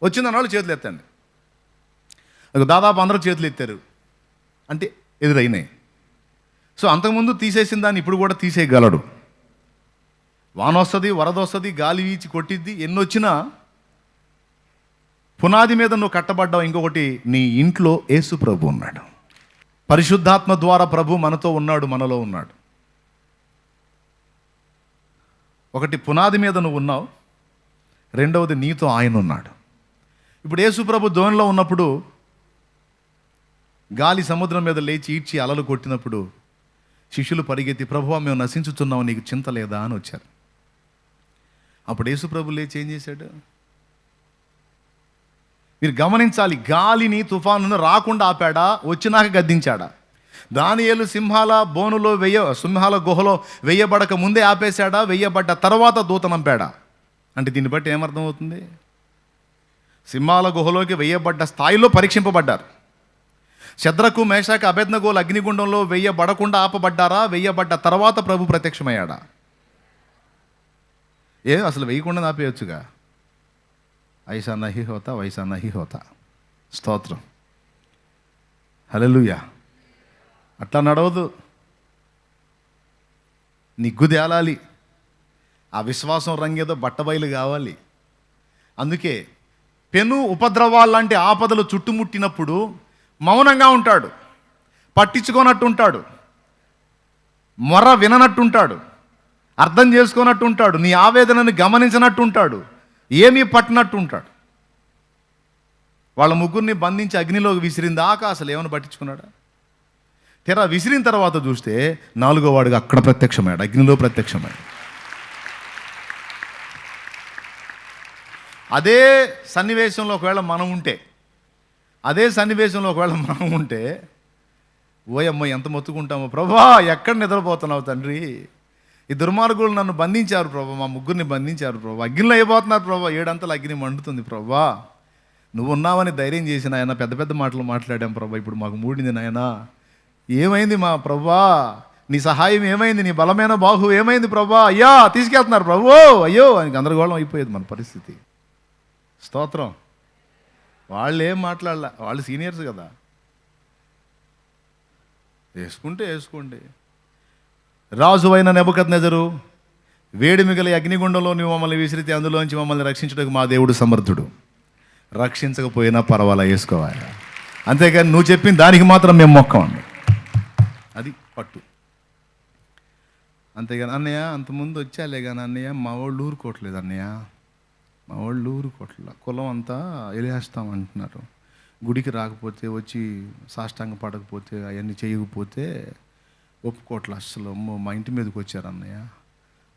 వచ్చిందన్న వాళ్ళు చేతులు ఎత్తండి. దాదాపు అందరూ చేతులు ఎత్తారు, అంటే ఎదురైనాయి. సో అంతకుముందు తీసేసిన దాన్ని ఇప్పుడు కూడా తీసేయగలడు. వాన వస్తుంది, వరద వస్తుంది, గాలి వీచి కొట్టిద్ది, ఎన్ని వచ్చినా పునాది మీద నువ్వు కట్టబడ్డావు. ఇంకొకటి, నీ ఇంట్లో యేసు ప్రభు ఉన్నాడు, పరిశుద్ధాత్మ ద్వారా ప్రభు మనతో ఉన్నాడు, మనలో ఉన్నాడు. ఒకటి, పునాది మీద నువ్వు ఉన్నావు. రెండవది, నీతో ఆయన ఉన్నాడు. ఇప్పుడు యేసు ప్రభు దోణిలో ఉన్నప్పుడు గాలి సముద్రం మీద లేచి ఈడ్చి అలలు కొట్టినప్పుడు శిష్యులు పరిగెత్తి, ప్రభువా మేము నశించుతున్నావు, నీకు చింత లేదా అని వచ్చారు. అప్పుడు యేసు ప్రభు లేచి ఏం చేశాడు? మీరు గమనించాలి, గాలిని తుఫానును రాకుండా ఆపాడా, వచ్చినాక గద్దించాడా? దానియేలు సింహాల గుహలో వెయ్యబడక ముందే ఆపేశాడా, వెయ్యబడ్డ తర్వాత దూత నంపాడా? అంటే దీన్ని బట్టి ఏమర్థమవుతుంది? సింహాల గుహలోకి వెయ్యబడ్డ స్థాయిలో పరీక్షింపబడ్డారు. శద్రకు, మేషాకు, అబేద్నెగోలు అగ్నిగుండంలో వెయ్యబడకుండా ఆపబడ్డారా, వెయ్యబడ్డ తర్వాత ప్రభు ప్రత్యక్షమయ్యాడా? అసలు వెయ్యకుండా ఆపేయచ్చుగా. ఐసా నహి హోతా. స్తోత్రం, హల్లెలూయా. అట్లా నడవదు. నిగ్గు తేలాలి, ఆ విశ్వాసం రంగేదో బట్టబయలు కావాలి. అందుకే పెను ఉపద్రవాలు లాంటి ఆపదలు చుట్టుముట్టినప్పుడు మౌనంగా ఉంటాడు, పట్టించుకోనట్టు ఉంటాడు, మొర విననట్టుంటాడు, అర్థం చేసుకోనట్టు ఉంటాడు, నీ ఆవేదనని గమనించినట్టు ఉంటాడు, ఏమీ పట్టినట్టు ఉంటాడు. వాళ్ళ ముగ్గురిని బంధించి అగ్నిలోకి విసిరిందాకా అసలు ఏమైనా పట్టించుకున్నాడా? తెరా విసిరిన తర్వాత చూస్తే 4వ వాడుగా అక్కడ ప్రత్యక్షమయ్యాడు, అగ్నిలో ప్రత్యక్షమయ్యాడు. అదే సన్నివేశంలో ఒకవేళ మనం ఉంటే ఓయమ్మ ఎంత మొత్తుకుంటామో, ప్రభా ఎక్కడ నిద్రపోతున్నావు తండ్రి, ఈ దుర్మార్గులు నన్ను బంధించారు ప్రభా, మా ముగ్గురిని బంధించారు ప్రభా, అగ్నిలో అయిపోతున్నారు ప్రభా, 7 అంతలు అగ్ని మండుతుంది ప్రభా, నువ్వు ఉన్నావని ధైర్యం చేసిన ఆయన పెద్ద పెద్ద మాటలు మాట్లాడాం ప్రభా, ఇప్పుడు మాకు మూడింది నాయనా, ఏమైంది మా ప్రభా, నీ సహాయం ఏమైంది, నీ బలమైన బాహు ఏమైంది ప్రభా, అయ్యా తీసుకెళ్తున్నారు ప్రభు, అయ్యో అని గందరగోళం అయిపోయేది మన పరిస్థితి. స్తోత్రం. వాళ్ళు ఏం మాట్లాడలే, వాళ్ళు సీనియర్స్ కదా, వేసుకోండి. రాజు అయిన నెబుకద్నెజరు, వేడి మిగిలి అగ్నిగుండంలో నువ్వు మమ్మల్ని విసిరితే అందులోంచి మమ్మల్ని రక్షించడానికి మా దేవుడు సమర్థుడు. రక్షించకపోయినా పర్వాలా వేసుకోవాలి, అంతేగాని నువ్వు చెప్పిన దానికి మాత్రం మేము మొక్కమండి. అది పట్టు. అంతేగాని అన్నయ్య అంతకుముందు వచ్చాలే కానీ అన్నయ్య మా వాళ్ళు ఊరుకోవట్లేదు అన్నయ్య, మా వాళ్ళు ఊరుకోవట్లేదు, కులం అంతా వెలివేస్తామంటున్నారు, గుడికి రాకపోతే వచ్చి సాష్టాంగ పడకపోతే అవన్నీ చేయకపోతే ఒప్పుకోవట్లే అసలు. అమ్మో మా ఇంటి మీదకి వచ్చారు అన్నయ్య,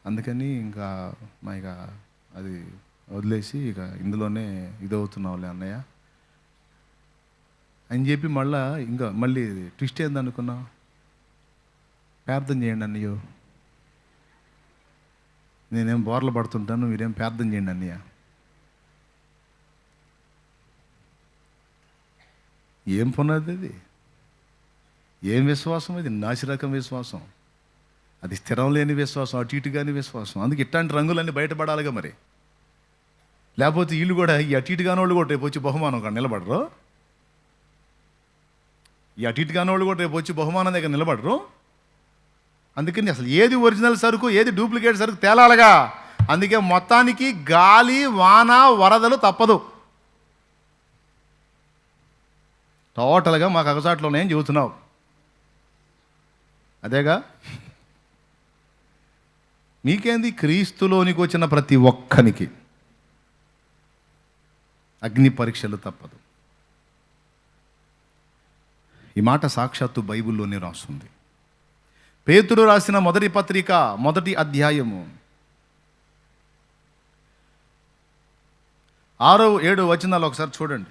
అందుకని ఇంకా ఇక అది వదిలేసి ఇక ఇందులోనే ఇదవుతున్నావులే అన్నయ్య అని చెప్పి మళ్ళీ ట్విస్ట్ ఏందనుకున్నా, ప్రార్థన చేయండి అన్నయ్యో, నేనేం బోర్లు పడుతుంటాను, మీరేం ప్రార్థన చేయండి అన్నయ్య. ఏం పునాది అది, ఏం విశ్వాసం అది? నాసిరకం విశ్వాసం, అది స్థిరం లేని విశ్వాసం, అటు ఇటు కాని విశ్వాసం. అందుకే ఇట్లాంటి రంగులన్నీ బయటపడాలిగా మరి, లేకపోతే వీళ్ళు కూడా ఈ అటు ఇటు కాని వాళ్ళు కూడా రేపు వచ్చి బహుమానం కాడ నిలబడరు, ఈ అటు ఇటు కాని వాళ్ళు కూడా రేపు వచ్చి బహుమానం దగ్గర నిలబడరు. అందుకని అసలు ఏది ఒరిజినల్ సరుకు ఏది డూప్లికేట్ సరుకు తేలాలగా. అందుకే మొత్తానికి గాలి వాన వరదలు తప్పదు. టోటల్గా మాకు అగసాట్లోనే ఏం చెబుతున్నావు అదేగా. మీకేంది, క్రీస్తులోనికి వచ్చిన ప్రతి ఒక్కనికి అగ్ని పరీక్షలు తప్పదు. ఈ మాట సాక్షాత్తు బైబిల్లోనే రాస్తుంది. పేతురు రాసిన మొదటి పత్రిక 1వ అధ్యాయము 6-7 వచనాలు ఒకసారి చూడండి.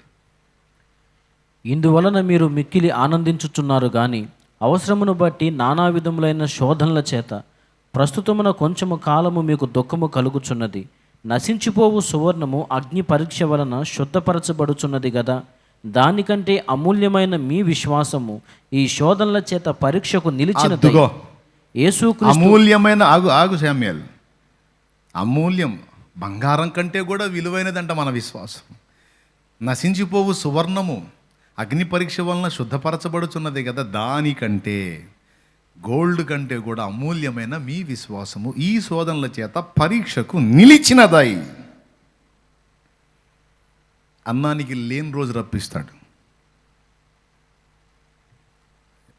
ఇందువలన మీరు మిక్కిలి ఆనందించుచున్నారు గాని అవసరమును బట్టి నానా విధములైన శోధనల చేత ప్రస్తుతమున కొంచెము కాలము మీకు దుఃఖము కలుగుచున్నది. నశించిపోవు సువర్ణము అగ్ని పరీక్ష వలన శుద్ధపరచబడుచున్నది గదా. దానికంటే అమూల్యమైన మీ విశ్వాసము ఈ శోధనల చేత పరీక్షకు నిలిచినది. యేసుక్రీస్తు అమూల్యమైన ఆగు శామ్యూయల్, అమూల్యం బంగారం కంటే కూడా విలువైనదంట మన విశ్వాసం. నశించిపోవు సువర్ణము అగ్ని పరీక్ష వలన శుద్ధపరచబడుచున్నది కదా, దానికంటే గోల్డ్ కంటే కూడా అమూల్యమైన మీ విశ్వాసము ఈ శోధనల చేత పరీక్షకు నిలిచినదై. అన్నానికి లేని రోజు రప్పిస్తాడు,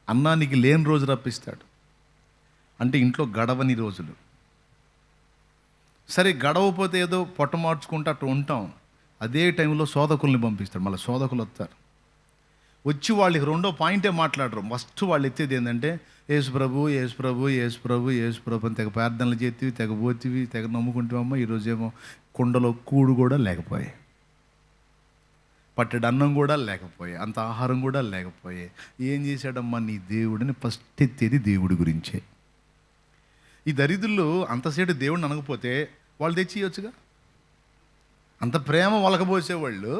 అన్నానికి లేని రోజు రప్పిస్తాడు. అంటే ఇంట్లో గడవని రోజులు. సరే గడవపోతే ఏదో పొట్ట మార్చుకుంటూ అట్లా ఉంటాం. అదే టైంలో శోధకుల్ని పంపిస్తాడు. మళ్ళీ శోధకులు వస్తారు, వచ్చి వాళ్ళకి రెండో పాయింటే మాట్లాడరు. ఫస్ట్ వాళ్ళు ఎత్తేది ఏంటంటే యేసు ప్రభు యేసు ప్రభు యేసు ప్రభు యేసు ప్రభు అని తెగ ప్రార్థనలు చేతివి, తెగ పోతివి, తెగ నమ్ముకుంటామమ్మా. ఈరోజేమో కుండలో కూడు కూడా లేకపోయే, పట్టెడు అన్నం కూడా లేకపోయే, అంత ఆహారం కూడా లేకపోయే. ఏం చేశాడమ్మా నీ దేవుడిని? ఫస్ట్ ఎత్తేది దేవుడి గురించే. ఈ దరిద్రులు అంతసేటు దేవుడిని అనకపోతే వాళ్ళు తెచ్చి ఇవ్వచ్చుగా. అంత ప్రేమ వలకబోసేవాళ్ళు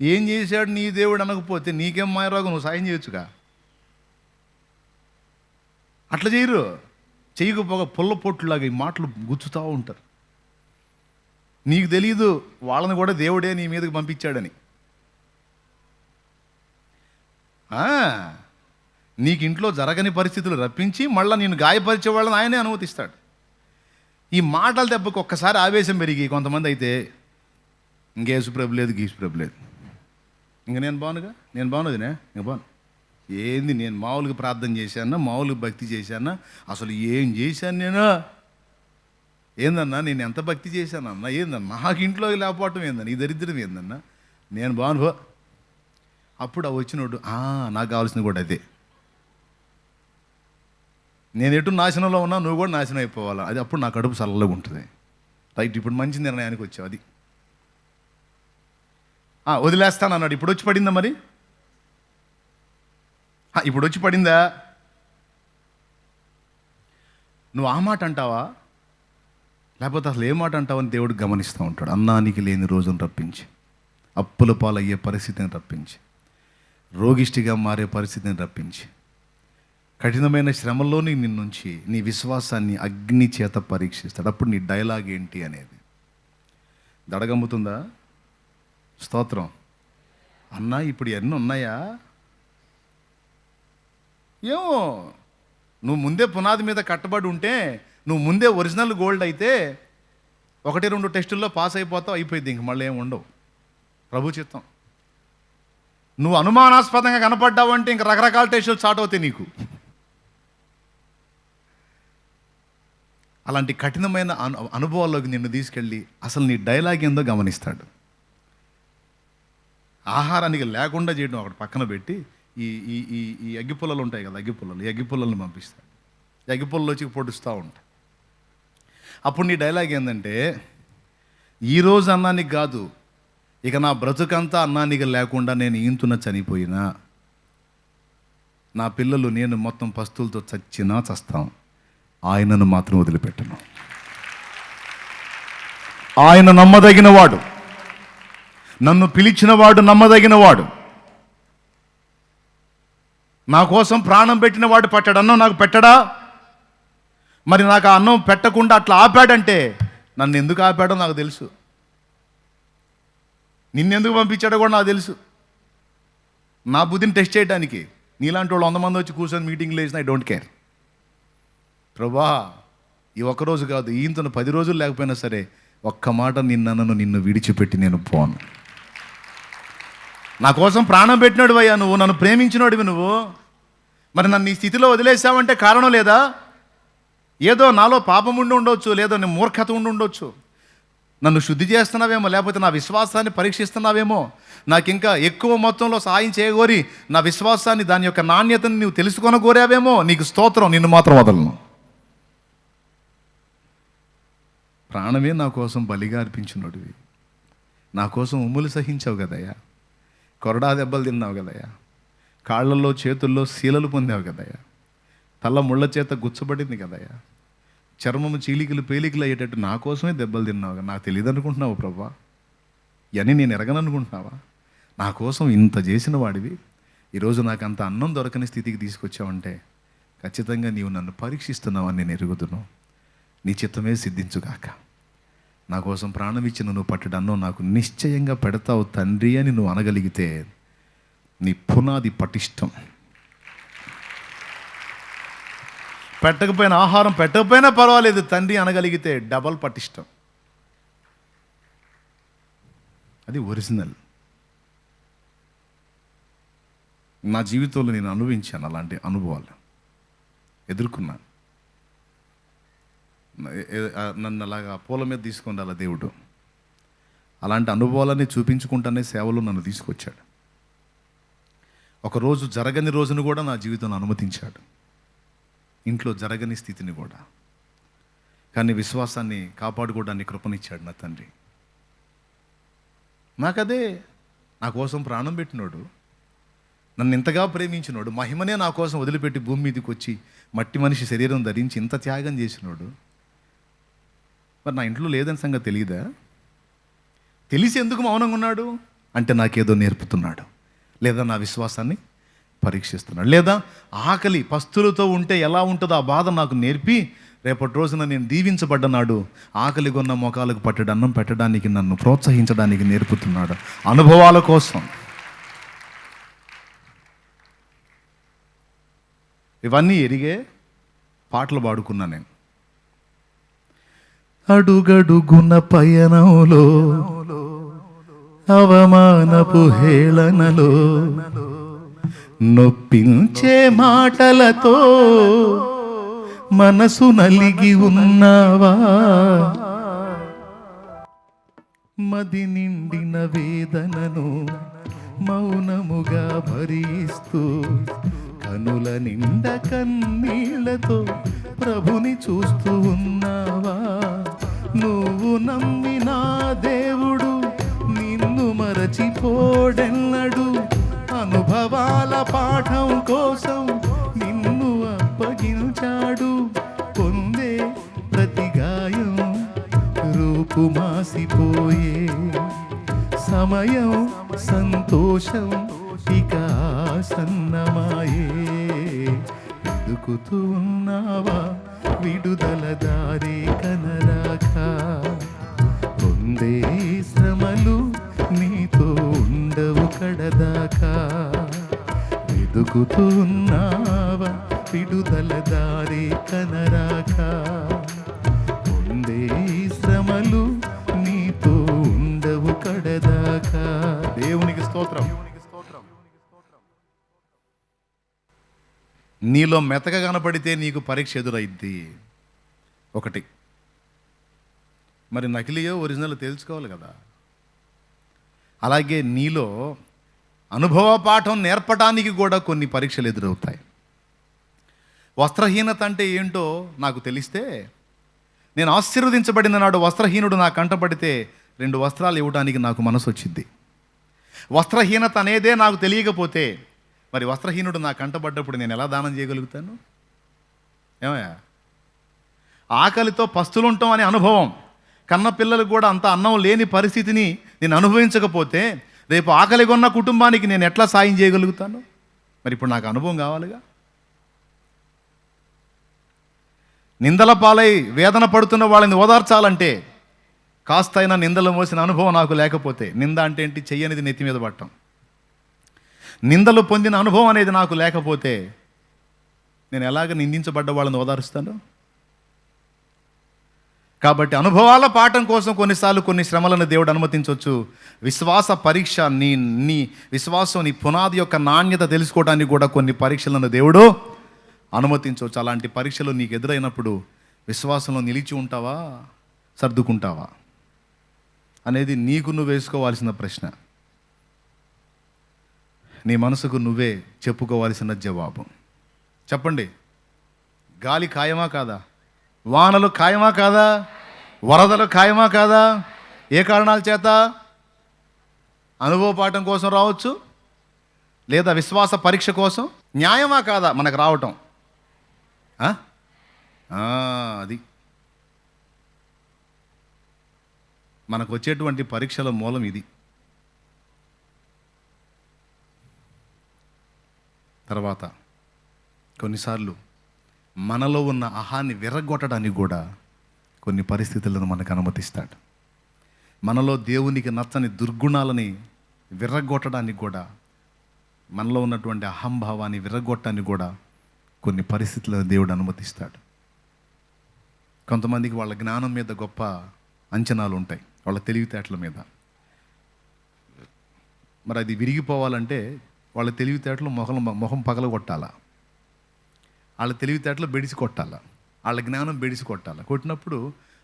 ఏం చేశాడు నీ దేవుడు అనకపోతే నీకేం మాయరాగు, నువ్వు సాయం చేయొచ్చుగా. అట్లా చేయరు, చేయకపోగా పుల్ల పొట్టులాగా ఈ మాటలు గుచ్చుతూ ఉంటారు. నీకు తెలీదు వాళ్ళని కూడా దేవుడే నీ మీదకి పంపించాడని. నీకు ఇంట్లో జరగని పరిస్థితులు రప్పించి మళ్ళీ నేను గాయపరిచే వాళ్ళని ఆయనే అనుమతిస్తాడు. ఈ మాటల దెబ్బకు ఒక్కసారి ఆవేశం పెరిగి కొంతమంది అయితే ఇంకేసు ప్రభు లేదు, గీసు ప్రభు లేదు, ఇంక నేను బాగున్నదినే ఇంక బాను. ఏంది నేను మామూలుగా ప్రార్థన చేశానా, మామూలుగా భక్తి చేశానా, అసలు ఏం చేశాను నేను? ఏందన్నా నేను ఎంత భక్తి చేశానన్నా? ఏందన్నా నాకు ఇంట్లోకి లేకపోవటం ఏందన్నా? ఈ దరిద్రం ఏందన్నా? నేను బాను. అప్పుడు ఆ వచ్చినోడు నాకు కావాల్సింది కూడా అదే. నేను ఎటు నాశనంలో ఉన్నా నువ్వు కూడా నాశనం అయిపోవాలా, అది అప్పుడు నా కడుపు చల్లగా ఉంటుంది. రైట్, ఇప్పుడు మంచి నిర్ణయానికి వచ్చావు. అది వదిలేస్తాను అన్నాడు. ఇప్పుడు వచ్చి పడిందా మరి? ఇప్పుడు వచ్చి పడిందా? నువ్వు ఆ మాట అంటావా, లేకపోతే అసలు ఏ మాట అంటావని దేవుడు గమనిస్తూ ఉంటాడు. అన్నానికి లేని రోజును రప్పించి, అప్పుల పాలయ్యే పరిస్థితిని రప్పించి, రోగిష్టిగా మారే పరిస్థితిని రప్పించి, కఠినమైన శ్రమల్లోని నిన్నుంచి నీ విశ్వాసాన్ని అగ్ని చేత పరీక్షిస్తాడు. అప్పుడు నీ డైలాగ్ ఏంటి అనేది దడగమ్ముతుందా? స్తోత్రం. అన్నా ఇప్పుడు ఎన్ని ఉన్నాయా? ఏమో, నువ్వు ముందే పునాది మీద కట్టబడి ఉంటే, నువ్వు ముందే ఒరిజినల్ గోల్డ్ అయితే 1-2 టెస్టుల్లో పాస్ అయిపోతావు, అయిపోయింది, ఇంక మళ్ళీ ఏమి ఉండవు. ప్రభు చిత్తం. నువ్వు అనుమానాస్పదంగా కనపడ్డావంటే ఇంక రకరకాల టేస్టులు స్టార్ట్ అవుతాయి నీకు. అలాంటి కఠినమైన అనుభవాల్లోకి నిన్ను తీసుకెళ్ళి అసలు నీ డైలాగ్ ఏందో గమనిస్తాడు. ఆహారానికి లేకుండా చేయడం ఒకటి పక్కన పెట్టి ఈ ఈ ఈ ఈ అగ్గిపుల్లలు ఉంటాయి కదా, ఈ అగ్గిపుల్లలను పంపిస్తాడు. అగ్గిపుల్లలు వచ్చి పొడుస్తూ ఉంటాయి. అప్పుడు నీ డైలాగ్ ఏంటంటే, ఈరోజు అన్నానికి కాదు, ఇక నా బ్రతుకంతా అన్నానికి లేకుండా నేను ఈంతున చనిపోయినా, నా పిల్లలు నేను మొత్తం పస్తులతో చచ్చినా చస్తాం, ఆయనను మాత్రం వదిలిపెట్టను. ఆయన నమ్మదగినవాడు, నన్ను పిలిచినవాడు నమ్మదగినవాడు. నా కోసం ప్రాణం పెట్టినవాడు పట్టాడు. అన్నం నాకు పెట్టడా? మరి నాకు ఆ అన్నం పెట్టకుండా అట్లా ఆపాడంటే నన్ను ఎందుకు ఆపాడో నాకు తెలుసు, నిన్నెందుకు పంపించాడో కూడా నాకు తెలుసు. నా బుద్ధిని టెస్ట్ చేయడానికి నీలాంటి వాళ్ళు 100 మంది వచ్చి కూర్చొని మీటింగ్లు వేసిన ఐ డోంట్ కేర్. ప్రభా, ఈ ఒక్కరోజు కాదు, ఈయంతో 10 రోజులు లేకపోయినా సరే ఒక్క మాట నిన్ను విడిచిపెట్టి నేను పోను. నా కోసం ప్రాణం పెట్టినాడు అయ్యా నువ్వు, నన్ను ప్రేమించినోడివి నువ్వు. మరి నన్ను ఈ స్థితిలో వదిలేసావంటే కారణం లేదా? ఏదో నాలో పాపం ఉండి ఉండొచ్చు, లేదో నేను మూర్ఖత ఉండి ఉండొచ్చు. నన్ను శుద్ధి చేస్తున్నావేమో, లేకపోతే నా విశ్వాసాన్ని పరీక్షిస్తున్నావేమో, నాకు ఇంకా ఎక్కువ మొత్తంలో సాయం చేయగోరి నా విశ్వాసాన్ని, దాని యొక్క నాణ్యతను నువ్వు తెలుసుకొని కోరావేమో. నీకు స్తోత్రం, నిన్ను మాత్రం వదలను. ప్రాణమే నా కోసం బలిగా అర్పించినోడివి, నా కోసం ఉమ్ములు సహించావు కదయ్యా, కొరడా దెబ్బలు తిన్నావు కదయ్యా, కాళ్ళల్లో చేతుల్లో శీలలు పొందావు కదయ్యా, తల్ల ముళ్ళ చేత గుచ్చబడింది కదయ్యా, చర్మము చీలికలు పేలికలు అయ్యేటట్టు నా కోసమే దెబ్బలు తిన్నావు కదా. నాకు తెలియదు అనుకుంటున్నావు ప్రభా? ఇవన్నీ నేను ఎరగననుకుంటున్నావా? నా కోసం ఇంత చేసిన వాడివి ఈరోజు నాకు అంత అన్నం దొరకని స్థితికి తీసుకొచ్చావంటే ఖచ్చితంగా నీవు నన్ను పరీక్షిస్తున్నావని నేను ఎరుగుతున్నాను. నీ చిత్తమే సిద్ధించుగాక. నా కోసం ప్రాణం ఇచ్చిన నువ్వు పట్టడు అన్నం నాకు నిశ్చయంగా పెడతావు తండ్రి అని నువ్వు అనగలిగితే నీ పునాది పటిష్టం. పెట్టకపోయినా, ఆహారం పెట్టకపోయినా పర్వాలేదు, తండ్రి అనగలిగితే డబల్ పటిష్టం. అది ఒరిజినల్. నా జీవితంలో నేను అనుభవించాను అలాంటి అనుభవాలు, ఎదుర్కొన్నాను. నన్ను అలాగా పూల మీద తీసుకుండాల దేవుడు. అలాంటి అనుభవాలన్నీ చూపించుకుంటానే సేవలు నన్ను తీసుకొచ్చాడు. ఒకరోజు జరగని రోజును కూడా నా జీవితంలో అనుమతించాడు, ఇంట్లో జరగని స్థితిని కూడా. కానీ విశ్వాసాన్ని కాపాడుకోవడానికి కృపనిచ్చాడు నా తండ్రి. నాకదే, నా కోసం ప్రాణం పెట్టినోడు, నన్ను ఇంతగా ప్రేమించినోడు, మహిమనే నా కోసం వదిలిపెట్టి భూమి మీదకి వచ్చి మట్టి మనిషి శరీరం ధరించి ఇంత త్యాగం చేసినోడు మరి నా ఇంట్లో లేదని సంగతి తెలియదా? తెలిసి ఎందుకు మౌనంగా ఉన్నాడు అంటే నాకేదో నేర్పుతున్నాడు, లేదా నా విశ్వాసాన్ని పరీక్షిస్తున్నాడు, లేదా ఆకలి పస్తులతో ఉంటే ఎలా ఉంటుందో ఆ బాధ నాకు నేర్పి రేపటి రోజున నేను దీవించబడ్డనాడు ఆకలి కొన్న మోకాలకు పట్టడు అన్నం పెట్టడానికి నన్ను ప్రోత్సహించడానికి నేర్పుతున్నాడు, అనుభవాల కోసం. ఇవన్నీ ఎరిగే పాటలు పాడుకున్నా నేను. అడుగడుగున పయనంలో అవమానపు హేళనలో నొప్పించే మాటలతో మనసు నలిగి ఉన్నావా, మది నిండిన వేదనను మౌనముగా భరిస్తూ కనుల నిండ కన్నీళ్లతో ప్రభుని చూస్తూ ఉన్నావా. నువ్వు నమ్మిన దేవుడు నిన్ను మరచిపోడెన్నడు, అనుభవాల పాఠం కోసం నిన్ను అప్పగించాడు. పొందే ప్రతి గాయం రూపుమాసిపోయే సమయం సంతోషం ఇక సన్నమాయే. వెతుకుతూ ఉన్నావా విడుదల దారి కనరాక, పొందే శ్రమలు నీతో ఉండవు కడదాకా. వెతుకుతూ ఉన్నావా విడుదల దారి కనరాక, పొందే శ్రమలు నీతో ఉండవు కడదాకా. స్తోత్రం. నీలో మెతక కనపడితే నీకు పరీక్ష ఎదురైద్ది. ఒకటి. మరి నకిలీయో ఒరిజినల్ తెలుసుకోవాలి కదా. అలాగే నీలో అనుభవ పాఠం నేర్పడానికి కూడా కొన్ని పరీక్షలు ఎదురవుతాయి. వస్త్రహీనత అంటే ఏంటో నాకు తెలిస్తే, నేను ఆశీర్వదించబడిన నాడు వస్త్రహీనుడు నా కంటపడితే 2 వస్త్రాలు ఇవ్వడానికి నాకు మనసు వచ్చింది. వస్త్రహీనత అనేదే నాకు తెలియకపోతే మరి వస్త్రహీనుడు నా కంటపడ్డప్పుడు నేను ఎలా దానం చేయగలుగుతాను? ఏమయ్యా, ఆకలితో పస్తులుంటాం అనే అనుభవం, కన్న పిల్లలకు కూడా అంత అన్నం లేని పరిస్థితిని నేను అనుభవించకపోతే రేపు ఆకలి కొన్న కుటుంబానికి నేను ఎట్లా సాయం చేయగలుగుతాను? మరి ఇప్పుడు నాకు అనుభవం కావాలిగా. నిందల పాలై వేదన పడుతున్న వాళ్ళని ఓదార్చాలంటే కాస్తైనా నిందలు మోసిన అనుభవం నాకు లేకపోతే, నింద అంటే ఏంటి? చెయ్యనిది నెత్తి మీద పట్టం. నిందలు పొందిన అనుభవం అనేది నాకు లేకపోతే నేను ఎలాగ నిందించబడ్డ వాళ్ళని ఓదారుస్తాను? కాబట్టి అనుభవాల పాఠం కోసం కొన్నిసార్లు కొన్ని శ్రమలను దేవుడు అనుమతించవచ్చు. విశ్వాస పరీక్ష, నీ విశ్వాసం, నీ పునాది యొక్క నాణ్యత తెలుసుకోవడానికి కూడా కొన్ని పరీక్షలను దేవుడు అనుమతించవచ్చు. అలాంటి పరీక్షలు నీకు ఎదురైనప్పుడు విశ్వాసంలో నిలిచి ఉంటావా, సర్దుకుంటావా అనేది నీకు నువ్వు వేసుకోవాల్సిన ప్రశ్న. నీ మనసుకు నువ్వే చెప్పుకోవాల్సిన జవాబు. చెప్పండి, గాలి ఖాయమా కాదా? వానలు ఖాయమా కాదా? వరదలు ఖాయమా కాదా? ఏ కారణాల చేత? అనుభవ పాఠం కోసం రావచ్చు, లేదా విశ్వాస పరీక్ష కోసం. న్యాయమా కాదా మనకు రావటం? అది మనకు వచ్చేటువంటి పరీక్షల మూలం ఇది. తర్వాత కొన్నిసార్లు మనలో ఉన్న అహాన్ని విరగొట్టడానికి కూడా కొన్ని పరిస్థితులను మనకు అనుమతిస్తాడు. మనలో దేవునికి నచ్చని దుర్గుణాలని విరగొట్టడానికి కూడా, మనలో ఉన్నటువంటి అహంభావాన్ని విరగొట్టడానికి కూడా కొన్ని పరిస్థితులను దేవుడు అనుమతిస్తాడు. కొంతమందికి వాళ్ళ జ్ఞానం మీద గొప్ప అంచనాలు ఉంటాయి, వాళ్ళ తెలివితేటల మీద. మరి అది విరిగిపోవాలంటే వాళ్ళ తెలివితేటలు మొహం పగలగొట్టాలా, వాళ్ళ తెలివితేటలు బెడిసి కొట్టాలా, వాళ్ళ జ్ఞానం బెడిసి కొట్టాలా. కొట్టినప్పుడు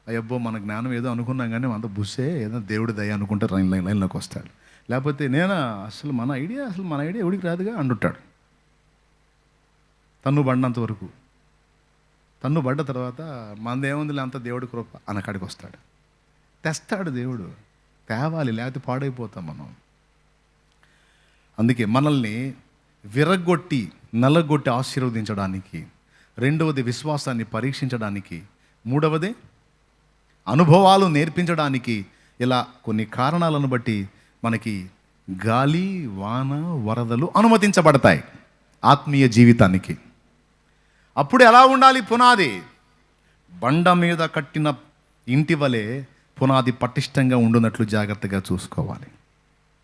అయ్యబ్బో మన జ్ఞానం ఏదో అనుకున్నాం కానీ అంత బుస్సే, ఏదో దేవుడి దయ అనుకుంటే లైన్లోకి వస్తాడు. లేకపోతే అసలు మన ఐడియా ఎవడికి రాదుగా అంటుంటాడు. తన్ను పడినంత వరకు, తన్ను పడ్డ తర్వాత మనదేముందిలే అంత దేవుడి కృప అన్నకాడికి వస్తాడు. తెస్తాడు దేవుడు, తేవాలి, లేకపోతే పాడైపోతాం మనం. అందుకే మనల్ని విరగొట్టి నలగొట్టి ఆశీర్వదించడానికి, రెండవది విశ్వాసాన్ని పరీక్షించడానికి, మూడవది అనుభవాలు నేర్పించడానికి, ఇలా కొన్ని కారణాలను బట్టి మనకి గాలి, వాన, వరదలు అనుమతించబడతాయి ఆత్మీయ జీవితానికి. అప్పుడు ఎలా ఉండాలి పునాది? బండ మీద కట్టిన ఇంటి వలె పునాది పటిష్టంగా ఉండునట్లు జాగ్రత్తగా చూసుకోవాలి.